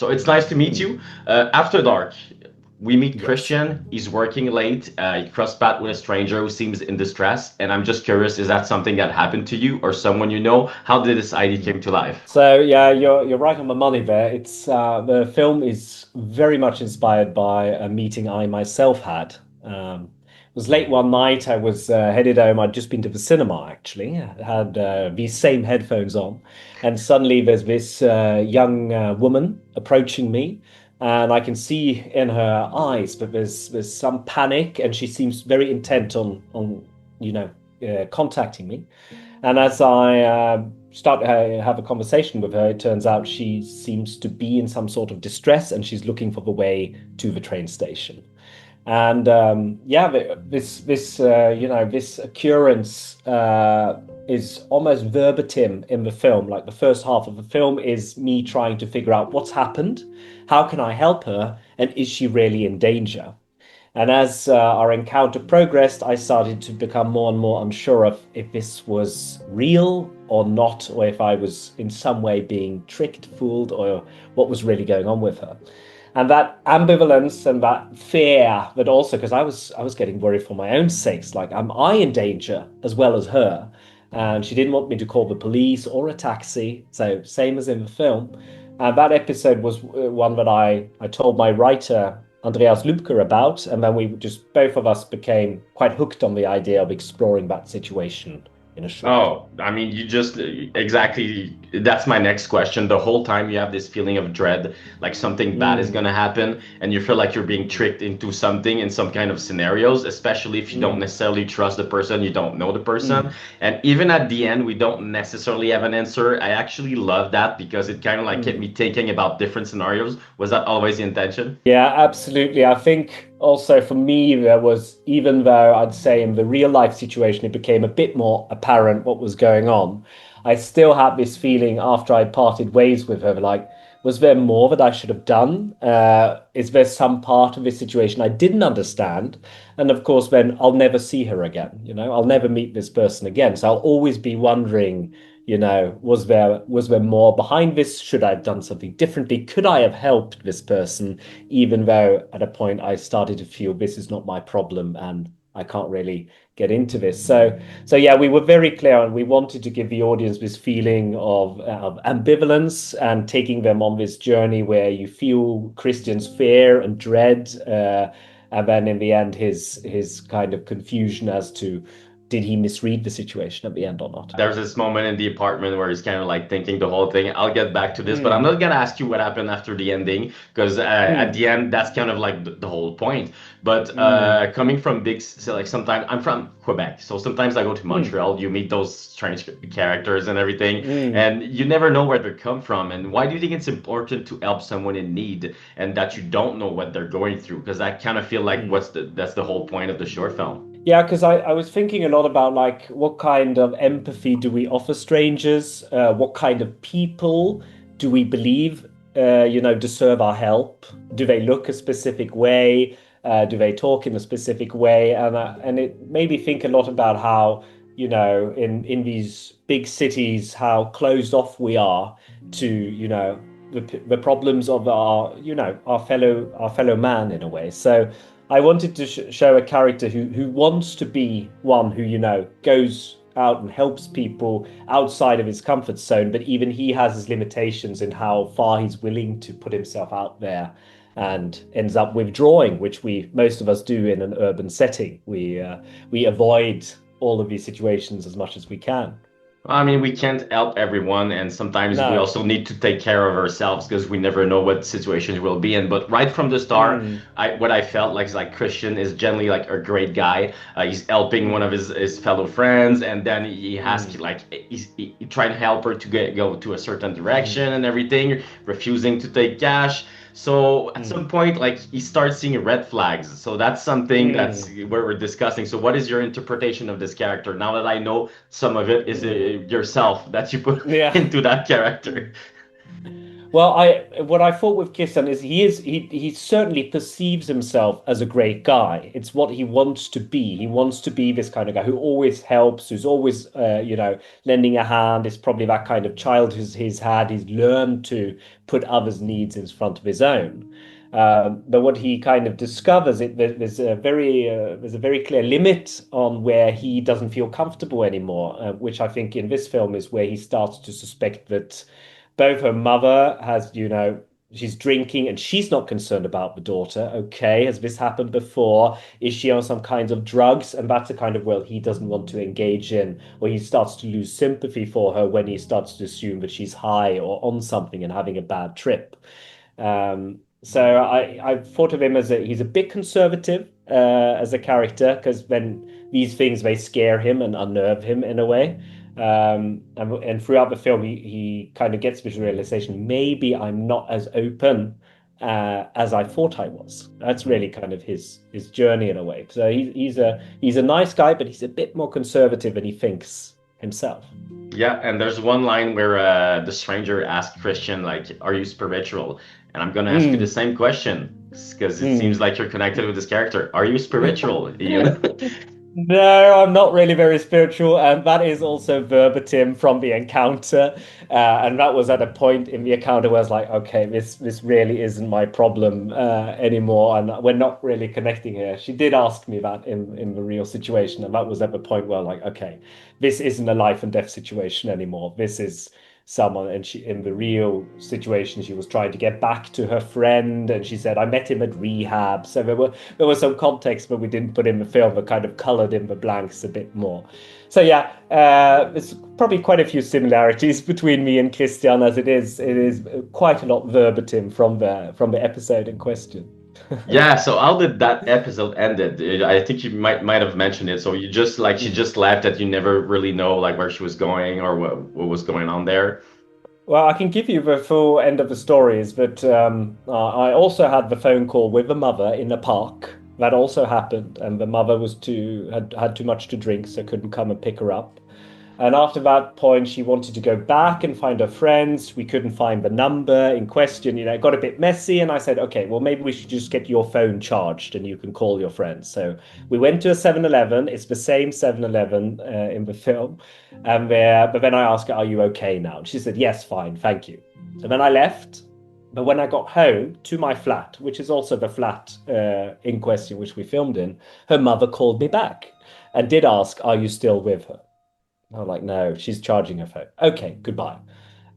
So it's nice to meet you. After dark, we meet Yes. Kristian. He's working late. He crossed paths with a stranger who seems in distress. And I'm just curious, is that something that happened to you or someone you know? How did this idea came to life? So yeah, you're right on the money there. It's the film is very much inspired by a meeting I myself had. It was late one night. I was headed home. I'd just been to the cinema actually. I had these same headphones on, and suddenly there's this young woman approaching me, and I can see in her eyes that there's some panic, and she seems very intent on you know contacting me. And as I start to have a conversation with her, it turns out she seems to be in some sort of distress and she's looking for the way to the train station. And yeah, this occurrence is almost verbatim in the film. Like the first half of the film is me trying to figure out what's happened, how can I help her, and is she really in danger? And as our encounter progressed, I started to become more and more unsure of if this was real or not, or if I was in some way being tricked, fooled, or what was really going on with her. And that ambivalence and that fear, but also because I was getting worried for my own sakes, like am I in danger as well as her? And she didn't want me to call the police or a taxi, so same as in the film. And that episode was one that I told my writer Andreas Lübker about, and then we just both of us became quite hooked on the idea of exploring that situation in a short. Oh, I mean, you just exactly. That's my next question. The whole time you have this feeling of dread, like something bad is Mm, going to happen, and you feel like you're being tricked into something in some kind of scenarios, especially if you don't mm, necessarily trust the person, you don't know the person. mm, And even at the end, we don't necessarily have an answer. I actually love that because it kind of like kept mm. me thinking about different scenarios. Was that always the intention? Yeah, absolutely. I think also for me, there was, even though I'd say in the real life situation, it became a bit more apparent what was going on, I still had this feeling after I parted ways with her, like, was there more that I should have done? Is there some part of this situation I didn't understand? And of course, then I'll never see her again. I'll never meet this person again. So I'll always be wondering, was there more behind this? Should I have done something differently? Could I have helped this person, even though at a point I started to feel this is not my problem and I can't really get into this. So yeah, we were very clear and we wanted to give the audience this feeling of ambivalence and taking them on this journey where you feel Kristian's fear and dread, and then in the end his kind of confusion as to did he misread the situation at the end or not. There's this moment in the apartment where he's kind of like thinking the whole thing. I'll get back to this, but I'm Mm, not gonna ask you what happened after the ending because at mm, the end that's kind of like the whole point. But mm, coming from big, so like sometimes I'm from Quebec, so sometimes I go to mm, Montreal. You meet those strange characters and everything, mm, and you never know where they come from. And why do you think it's important to help someone in need and that you don't know what they're going through? Because I kind of feel like mm. that's the whole point of the short film. Yeah, because I was thinking a lot about like what kind of empathy do we offer strangers? What kind of people do we believe deserve our help? Do they look a specific way? Do they talk in a specific way? And it made me think a lot about how, in these big cities, how closed off we are to, the problems of our fellow man in a way. So I wanted to show a character who wants to be one who, goes out and helps people outside of his comfort zone, but even he has his limitations in how far he's willing to put himself out there and ends up withdrawing, which we most of us do in an urban setting. We avoid all of these situations as much as we can. I mean, we can't help everyone, and sometimes we No. also need to take care of ourselves because we never know what situations we'll be in. But right from the start, Mm, what I felt like is like Kristian is generally like a great guy. He's helping one of mm, his fellow friends, and then he has mm, like he trying to help her to go to a certain mm, direction and everything, refusing to take cash. So at some mm, point, like he starts seeing red flags. So that's something that's mm, where we're discussing. So what is your interpretation of this character? Now that I know some of it is mm. yourself that you put Yeah. into that character. Well, I what I thought with Kristian is he certainly perceives himself as a great guy. It's what he wants to be. He wants to be this kind of guy who always helps, who's always lending a hand. It's probably that kind of child he's had. He's learned to put others' needs in front of his own. But what he kind of discovers there's a very clear limit on where he doesn't feel comfortable anymore, which I think in this film is where he starts to suspect that both her mother has, she's drinking and she's not concerned about the daughter. Okay, has this happened before? Is she on some kinds of drugs? And that's the kind of world he doesn't want to engage in, where he starts to lose sympathy for her when he starts to assume that she's high or on something and having a bad trip. So I thought of him as he's a bit conservative as a character because then these things they scare him and unnerve him in a way. And throughout the film, he kind of gets this realization, maybe I'm not as open as I thought I was. That's really kind of his journey in a way. So he's a nice guy, but he's a bit more conservative than he thinks himself. Yeah, and there's one line where the stranger asks Kristian, like, "Are you spiritual?" And I'm gonna ask you the Mm. same question because it seems Mm. like you're connected with this character. Are you spiritual, Ian? No, I'm not really very spiritual, and that is also verbatim from the encounter. And that was at a point in the encounter where I was like, okay, this really isn't my problem anymore, and we're not really connecting here. She did ask me that in the real situation, and that was at the point where like, okay, this isn't a life and death situation anymore. This is someone, and she in the real situation she was trying to get back to her friend, and she said I met him at rehab. So there was some context but we didn't put in the film that kind of colored in the blanks a bit more. So yeah, there's probably quite a few similarities between me and Kristian, as it is quite a lot verbatim from the episode in question. Yeah, so how did that episode ended? I think you might have mentioned it. So you just like she Mm. just left that you never really know like where she was going or what was going on there. Well, I can give you the full end of the story is that I also had the phone call with the mother in the park. That also happened, and the mother was too had too much to drink, so couldn't come and pick her up. And after that point, she wanted to go back and find her friends. We couldn't find the number in question. It got a bit messy. And I said, okay, well, maybe we should just get your phone charged and you can call your friends. So we went to a 7-Eleven. It's the same 7-Eleven in the film. But then I asked her, are you okay now? And she said, yes, fine, thank you. So then I left. But when I got home to my flat, which is also the flat in question, which we filmed in, her mother called me back and did ask, are you still with her? I'm like, no, she's charging her phone. Okay, goodbye.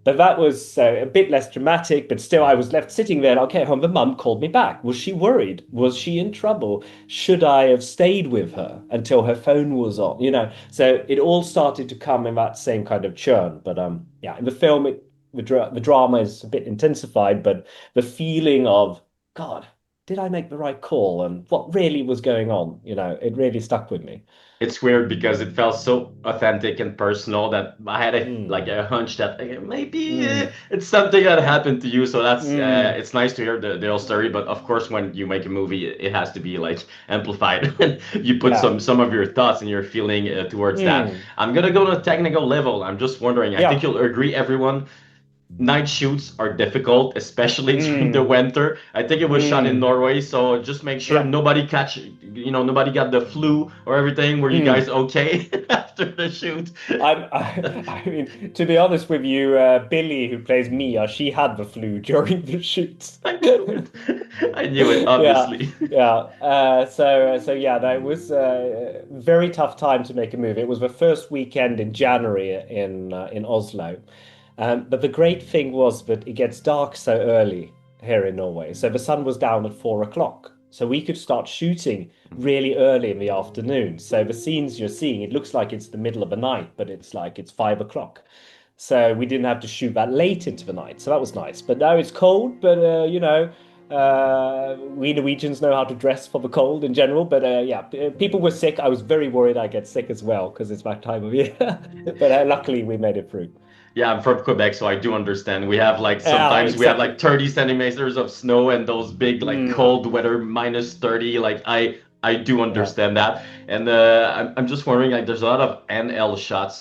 But that was a bit less dramatic, but still, I was left sitting there. Okay, home. The mum called me back. Was she worried? Was she in trouble? Should I have stayed with her until her phone was on? So it all started to come in that same kind of churn. But yeah, in the film, the drama is a bit intensified, but the feeling of God, did I make the right call? And what really was going on? It really stuck with me. It's weird because it felt so authentic and personal that I had Mm, like a hunch that maybe mm, it's something that happened to you. So that's mm. it's nice to hear the whole story. But of course, when you make a movie, it has to be like amplified. And you put Yeah. some of your thoughts and your feeling towards that. Mm. I'm gonna go to a technical level. I'm just wondering. I think Yeah. you'll agree, everyone. Night shoots are difficult, especially during the Mm. winter. I think it was shot in Mm. Norway, so just make sure Yeah. nobody got the flu or everything. Were you guys Mm. okay after the shoot? I mean, to be honest with you, Billy, who plays Mia, she had the flu during the shoot. I knew it. I knew it, Yeah, obviously. yeah. So yeah, that was a very tough time to make a movie. It was the first weekend in January in Oslo. But the great thing was that it gets dark so early here in Norway. So the sun was down at 4 o'clock. So we could start shooting really early in the afternoon. So the scenes you're seeing, it looks like it's the middle of the night, but it's like it's 5 o'clock. So we didn't have to shoot that late into the night. So that was nice. But now it's cold, but we Norwegians know how to dress for the cold in general. But yeah, people were sick. I was very worried I'd get sick as well because it's that time of year. But luckily we made it through. Yeah, I'm from Quebec, so I do understand. We have like Yeah, sometimes we have like exactly. 30 centimeters of snow and those big like Mm, cold weather minus 30. Like I do Yeah. understand that, and I'm just wondering, like, there's a lot of NL shots.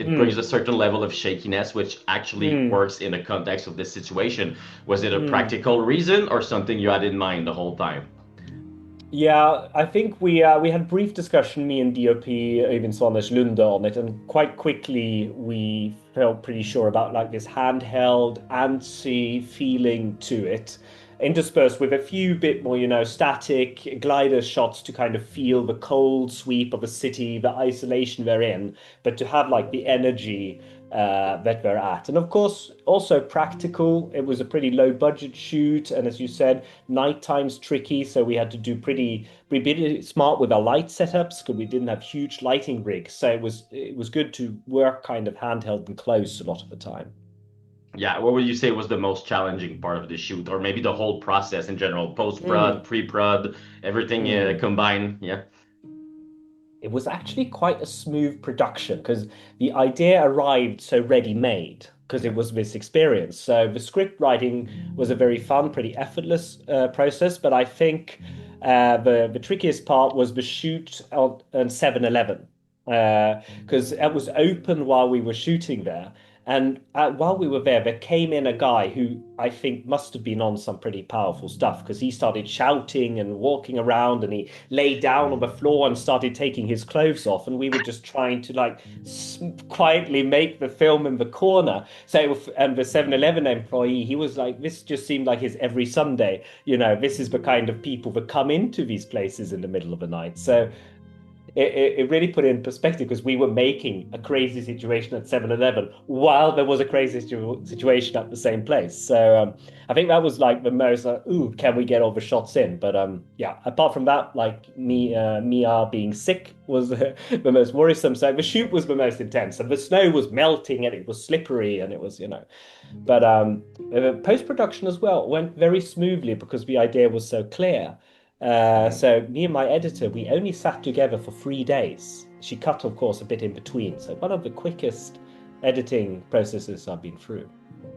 It brings a Mm, certain level of shakiness, which actually mm, works in the context of this situation. Was it a mm. practical reason or something you had in mind the whole time? Yeah, I think we had a brief discussion, me and DOP Øyvind Svanes Lunde on it, and quite quickly we felt pretty sure about like this handheld, antsy feeling to it, interspersed with a few bit more, static glider shots to kind of feel the cold sweep of a city, the isolation they're in, but to have like the energy that we're at. And of course, also practical. It was a pretty low budget shoot, and as you said, nighttime's tricky, so we had to do be pretty smart with our light setups because we didn't have huge lighting rigs. So it was good to work kind of handheld and close a lot of the time. Yeah, what would you say was the most challenging part of the shoot, or maybe the whole process in general, post-prod, Mm, pre-prod, everything mm. combined? Yeah. It was actually quite a smooth production because the idea arrived so ready-made because Yeah. it was this experience. So the script writing was a very fun, pretty effortless process. But I think the trickiest part was the shoot on 7-Eleven because it was open while we were shooting there. And while we were there came in a guy who I think must have been on some pretty powerful stuff because he started shouting and walking around and he lay down on the floor and started taking his clothes off, and we were just trying to like quietly make the film in the corner. So, and the 7-Eleven employee, he was like, this just seemed like his every Sunday. This is the kind of people that come into these places in the middle of the night. So it really put it in perspective because we were making a crazy situation at 7-Eleven while there was a crazy situation at the same place. So I think that was like the most, ooh, can we get all the shots in? But yeah, apart from that, like Mia being sick was the most worrisome. So the shoot was the most intense, and the snow was melting and it was slippery and it was, But post-production as well went very smoothly because the idea was so clear. Mhm. So me and my editor, we only sat together for 3 days. She cut, of course, a bit in between. So one of the quickest editing processes I've been through.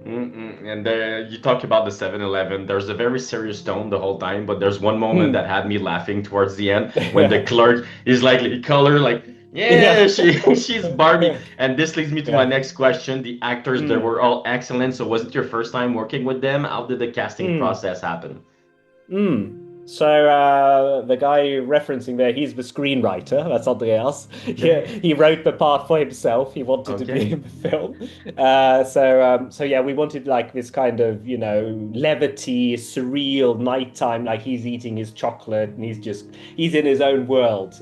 Mm-mm. And you talk about the 7-Eleven. There's a very serious tone the whole time, but there's one moment Hmm. that had me laughing towards the end when the clerk is like color, like, yeah, Yeah. she's Barbie. And this leads me to my Yeah. next question. The actors, they Hmm. were all excellent. So was it your first time working with them? How did the casting Hmm. process happen? Mm. So the guy referencing there, he's the screenwriter. That's something else. He wrote the part for himself. He wanted to be Okay. in the film. So yeah, we wanted like this kind of levity, surreal nighttime. Like he's eating his chocolate and he's in his own world.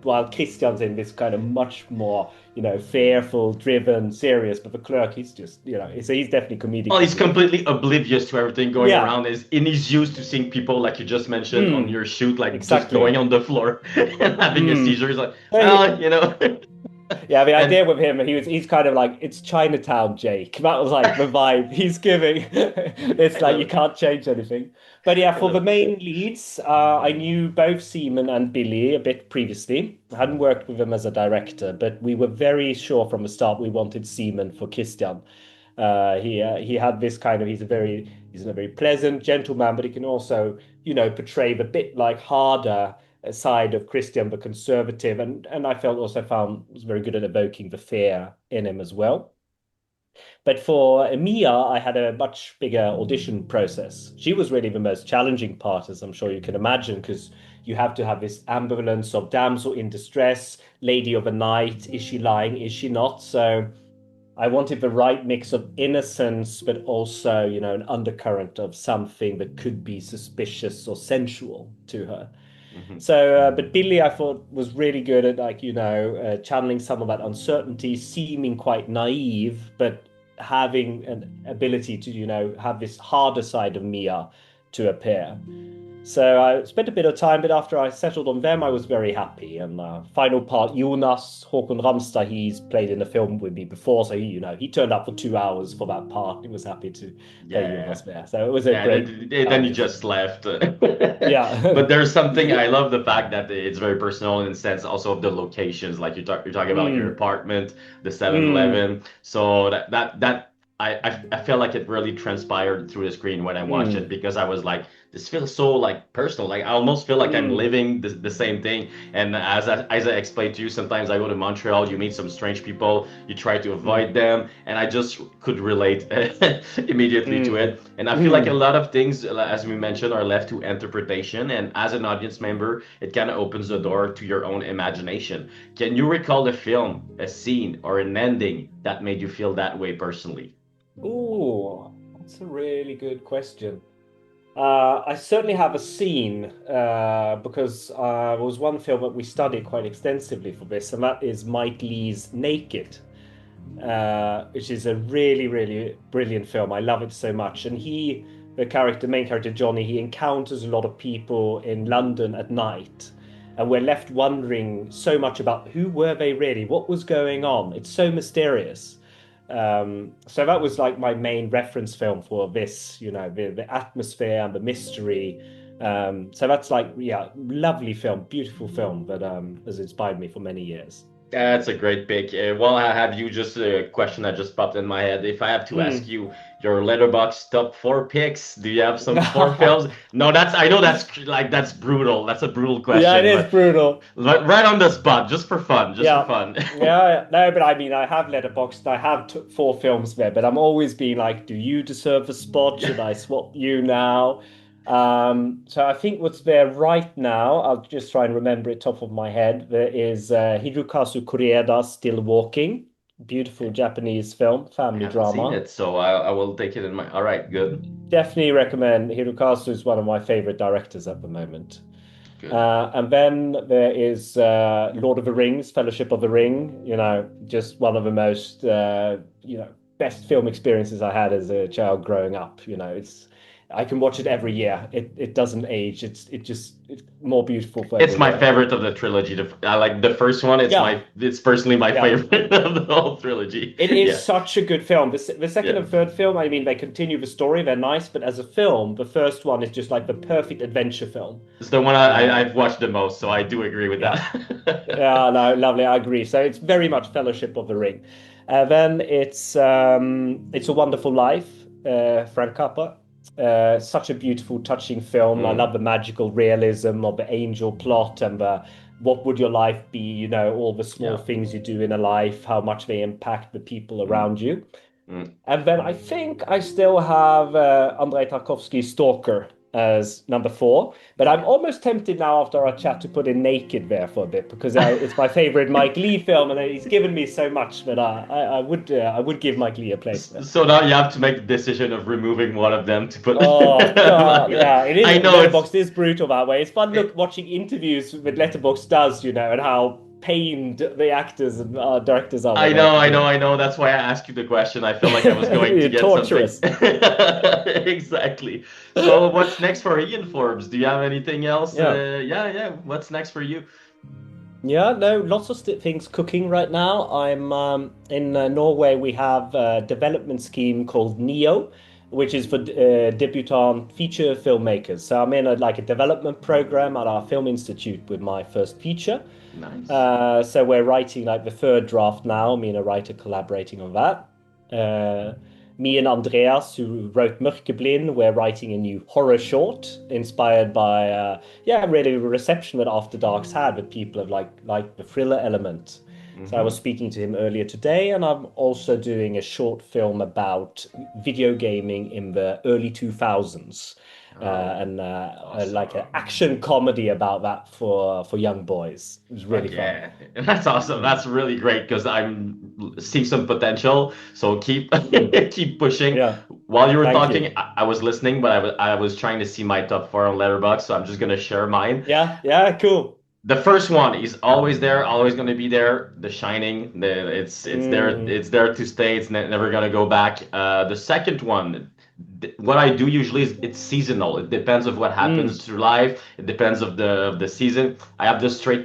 While Christian's in this kind of much more fearful, driven, serious. But the clerk, he's just so he's definitely Oh, comedic he's relief. completely oblivious to everything going Yeah. around. And he's used to seeing people, like you just mentioned on Mm. your shoot, like just going Exactly. on the floor and having a Mm. seizure. He's like, So oh, you know. yeah, the idea And with him, he's kind of like it's Chinatown, Jake. That was like the vibe he's giving. It's I like love you it. can't change anything. But yeah, I for the love it. main leads, I knew both Seaman and Billy a bit previously. I hadn't worked with them as a director, but we were very sure from the start we wanted Seaman for Kristian. He had this kind of he's a very pleasant gentleman, but he can also portray the bit like harder side of Kristian, the conservative, and I felt also found was very good at evoking the fear in him as well. But for Mia, I had a much bigger audition process. She was really the most challenging part, as I'm sure you can imagine, because you have to have this ambivalence of damsel in distress, lady of the night. Is she lying? Is she not? So I wanted the right mix of innocence, but also, an undercurrent of something that could be suspicious or sensual to her. Mhm. So, but Billy, I thought was really good at channeling some of that uncertainty, seeming quite naive, but having an ability to, have this harder side of Mia to appear. So I spent a bit of time, but after I settled on them, I was very happy. And final part, Jonas Håkon Ramstad, he's played in a film with me before, so he turned up for 2 hours for that part. He was happy to play Yeah. Jonas there, so it was a Yeah, great then he challenge. just left. But Yeah. there's something I love the fact that it's very personal in the sense also of the locations. Like you're talking about your Mm, apartment, the mm, 7-Eleven. So that I feel like it really transpired through the screen when I watched it Mm, because I was like, this feels so like personal. Like I almost feel like I'm mm, living the same thing. And as I explained to you, sometimes I go to Montreal, you meet some strange people, you try to avoid mm, them, and I just could relate immediately to mm, it. And I feel like a mm. lot of things, as we mentioned, are left to interpretation. And as an audience member, it kind of opens the door to your own imagination. Can you recall a film, a scene, or an ending that made you feel that way personally? Ooh, that's a really good question. I certainly have a scene because it was one film that we studied quite extensively for this, and that is Mike Leigh's Naked, which is a really, really brilliant film. I love it so much. And the character, main character Johnny, he encounters a lot of people in London at night, and we're left wondering so much about who were they really, what was going on. It's so mysterious. So that was like my main reference film for this, the atmosphere and the mystery. So that's like, yeah, lovely film, beautiful film that has inspired me for many years. That's a great pick. Well, I have you just a question that just popped in my head. If I have to ask Mm. you your letterbox top four picks, do you have some four films? No, I know that's brutal. That's a brutal Yeah, it question, is brutal. but right on the spot, just for fun, just for Yeah. fun. Yeah, no, but I mean, I have letterboxed. I have t four films there, but I'm always being like, do you deserve a spot? Should I swap you now? So I think what's there right now, I'll just try and remember it top of my head. There is Hirokazu Koreeda's Still Walking, beautiful Japanese film, I family haven't seen drama. it, so I will take it in my. All right, good, Definitely recommend. Hirokazu is one of my favorite directors at the moment. good. And then there is Lord of the Rings, Fellowship of the Ring. Just one of the most best film experiences I had as a child growing up. I can watch it every year. It doesn't age. It's more beautiful for It's every my year. favorite of the trilogy. I like the first one. Yeah, It's personally my yeah. favorite of the whole trilogy. It is Yeah, such a good film. The second yeah. and third film, I mean, they continue the story. They're nice, but as a film, the first one is just like the perfect adventure film. It's the one Uh, I've watched the most, so I do agree with yeah. that. Yeah, no, lovely. I agree. So it's very much Fellowship of the Ring. Then it's a Wonderful Life, Frank Capra. Such a beautiful, touching film. I love Mm, the magical realism of the angel plot and the what would your life be? All the small yeah. things you do in a life, how much they impact the people Mm, around you. mm. And then I think I still have Andrei Tarkovsky's Stalker as number four. But I'm almost tempted now after our chat to put in Naked there for a bit because it's my favorite Mike Leigh film, and he's given me so much that I would give Mike Leigh a place there. So now you have to make the decision of removing one of them to put. Oh God, yeah, it is. I know it's. Letterboxd is brutal that way. It's fun look watching interviews with Letterboxd does, and how pained the actors and directors are when I they have know, to I do know, it. I know. That's why I asked you the question. I felt like I was going to You're get something. torturous. Exactly. So what's next for Ian Forbes? Do you have anything else? Yeah. Yeah, yeah. What's next for you? Yeah, no, lots of things cooking right now. I'm in Norway. We have a development scheme called NEO, which is for debutante feature filmmakers. So I'm in like a development program at our film institute with my first feature. Nice. So we're writing like the third draft now. Me and a writer collaborating on that. Me and Andreas, who wrote Mørkeblind, we're writing a new horror short inspired by really the reception that After Dark's had with people of like the thriller element. So I was Mm-hmm. speaking to him earlier today, and I'm also doing a short film about video gaming in the early 2000s, Oh, and like an awesome. action comedy about that for young boys. It was really Fuck fun. yeah. That's awesome. Mm, That's really great because I'm see some potential. So keep mm. keep pushing. Yeah, While you were thank talking, you. I was listening, but I was trying to see my top four on Letterboxd, so I'm just gonna share mine. Yeah, yeah, cool. The first one is always there, always gonna be there. The Shining. Mm, it's there to stay. It's never gonna go back. The second one, what I do usually is it's seasonal. It depends of what happens mm. through life. It depends of the season. I have the straight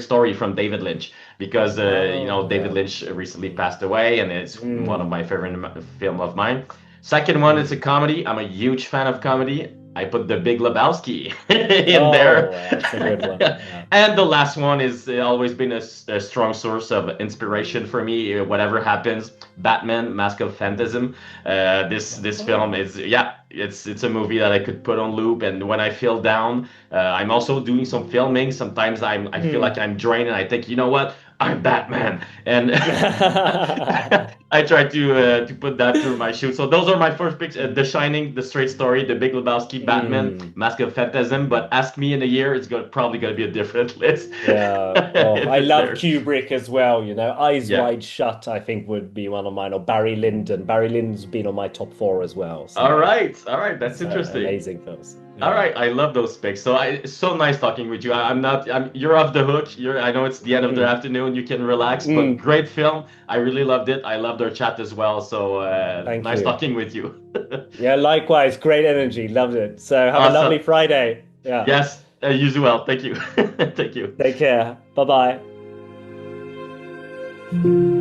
story from David Lynch because Oh, David yeah. Lynch recently passed away, and it's one of Mm, my favorite film of mine. Second one is a mm, comedy. I'm a huge fan of comedy. I put The Big Lebowski in there. Oh, that's a good one. Yeah. And the last one is always been a strong source of inspiration for me. Whatever happens, Batman: Mask of Phantasm. This film Oh. is, yeah, it's a movie that I could put on loop. And when I feel down, I'm also doing some filming. Sometimes I feel like Hmm. I'm drained, and I think, you know what? I'm Batman, and I try to put that through my shoot. So those are my first picks: The Shining, The Straight Story, The Big Lebowski, Batman, Hmm. Mask of Phantasm. But ask me in a year, it's probably gonna be a different list Yeah. Oh, if I it's love there. Kubrick as well. Eyes Yeah. Wide Shut, I think would be one of mine, or Barry Lyndon. Barry Lyndon's been on my top four as well. All right. That's So interesting. amazing films. All Yeah. right, I love those picks. So it's so nice talking with you. I'm not. You're off the hook. I know it's the end of the Mm. afternoon. You can relax, but Mm. great film. I really loved it. I loved our chat as well. So Thank nice you. talking with you. Yeah, likewise. Great energy. Loved it. So have a Awesome. lovely Friday. Yeah. Yes, you as well. Thank you. Thank you. Take care. Bye bye.